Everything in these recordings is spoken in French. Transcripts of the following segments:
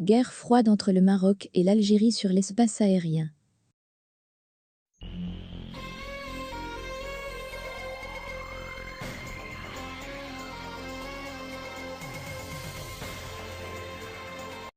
Guerre froide entre le Maroc et l'Algérie sur l'espace aérien.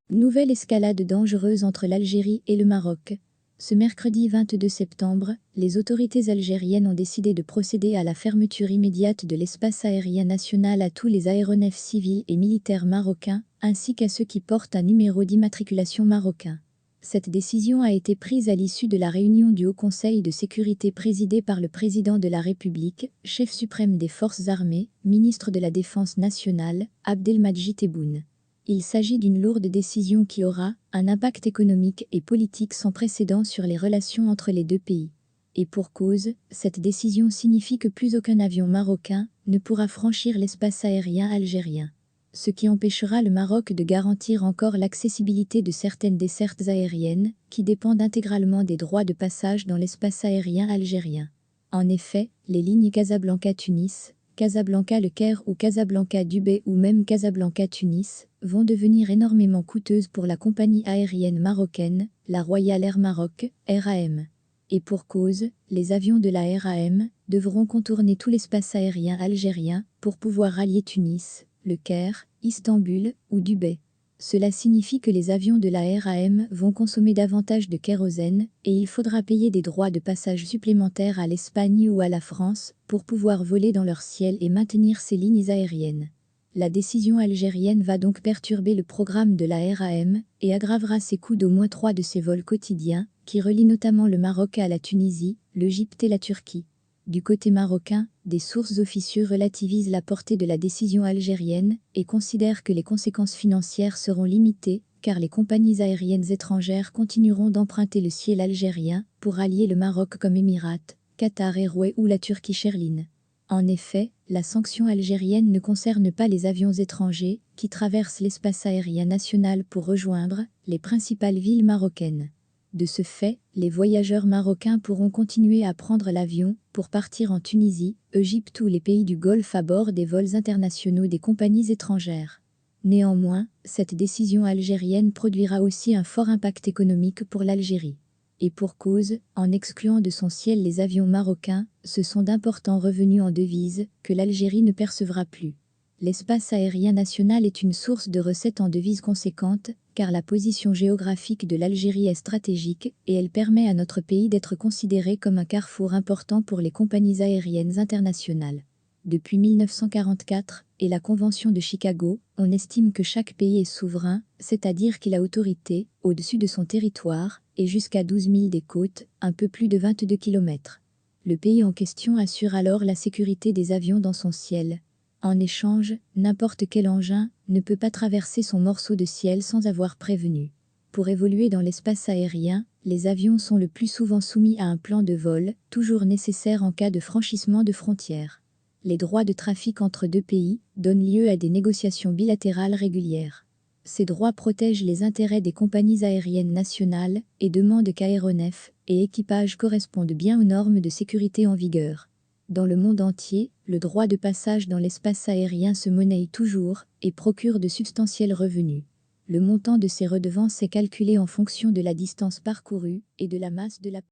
Nouvelle escalade dangereuse entre l'Algérie et le Maroc. Ce mercredi 22 septembre, les autorités algériennes ont décidé de procéder à la fermeture immédiate de l'espace aérien national à tous les aéronefs civils et militaires marocains, ainsi qu'à ceux qui portent un numéro d'immatriculation marocain. Cette décision a été prise à l'issue de la réunion du Haut Conseil de sécurité présidé par le président de la République, chef suprême des forces armées, ministre de la Défense nationale, Abdelmadjid Tebboune. Il s'agit d'une lourde décision qui aura un impact économique et politique sans précédent sur les relations entre les deux pays. Et pour cause, cette décision signifie que plus aucun avion marocain ne pourra franchir l'espace aérien algérien. Ce qui empêchera le Maroc de garantir encore l'accessibilité de certaines dessertes aériennes qui dépendent intégralement des droits de passage dans l'espace aérien algérien. En effet, les lignes Casablanca-Tunis, Casablanca-Le Caire ou Casablanca-Dubaï ou même Casablanca-Tunis vont devenir énormément coûteuses pour la compagnie aérienne marocaine, la Royal Air Maroc, RAM. Et pour cause, les avions de la RAM devront contourner tout l'espace aérien algérien pour pouvoir rallier Tunis, Le Caire, Istanbul ou Dubaï. Cela signifie que les avions de la RAM vont consommer davantage de kérosène et il faudra payer des droits de passage supplémentaires à l'Espagne ou à la France pour pouvoir voler dans leur ciel et maintenir ces lignes aériennes. La décision algérienne va donc perturber le programme de la RAM et aggravera ses coûts d'au moins 3 de ses vols quotidiens, qui relient notamment le Maroc à la Tunisie, l'Égypte et la Turquie. Du côté marocain, des sources officieuses relativisent la portée de la décision algérienne et considèrent que les conséquences financières seront limitées, car les compagnies aériennes étrangères continueront d'emprunter le ciel algérien pour allier le Maroc comme Emirates, Qatar Airways ou la Turkish Airlines. En effet, la sanction algérienne ne concerne pas les avions étrangers qui traversent l'espace aérien national pour rejoindre les principales villes marocaines. De ce fait, les voyageurs marocains pourront continuer à prendre l'avion pour partir en Tunisie, Égypte ou les pays du Golfe à bord des vols internationaux des compagnies étrangères. Néanmoins, cette décision algérienne produira aussi un fort impact économique pour l'Algérie. Et pour cause, en excluant de son ciel les avions marocains, ce sont d'importants revenus en devises que l'Algérie ne percevra plus. L'espace aérien national est une source de recettes en devises conséquentes, car la position géographique de l'Algérie est stratégique et elle permet à notre pays d'être considéré comme un carrefour important pour les compagnies aériennes internationales. Depuis 1944 et la Convention de Chicago, on estime que chaque pays est souverain, c'est-à-dire qu'il a autorité au-dessus de son territoire et jusqu'à 12 milles des côtes, un peu plus de 22 km. Le pays en question assure alors la sécurité des avions dans son ciel. En échange, n'importe quel engin ne peut pas traverser son morceau de ciel sans avoir prévenu. Pour évoluer dans l'espace aérien, les avions sont le plus souvent soumis à un plan de vol, toujours nécessaire en cas de franchissement de frontières. Les droits de trafic entre deux pays donnent lieu à des négociations bilatérales régulières. Ces droits protègent les intérêts des compagnies aériennes nationales et demandent qu'aéronefs et équipages correspondent bien aux normes de sécurité en vigueur. Dans le monde entier, le droit de passage dans l'espace aérien se monnaie toujours et procure de substantiels revenus. Le montant de ces redevances est calculé en fonction de la distance parcourue et de la masse de l'appareil.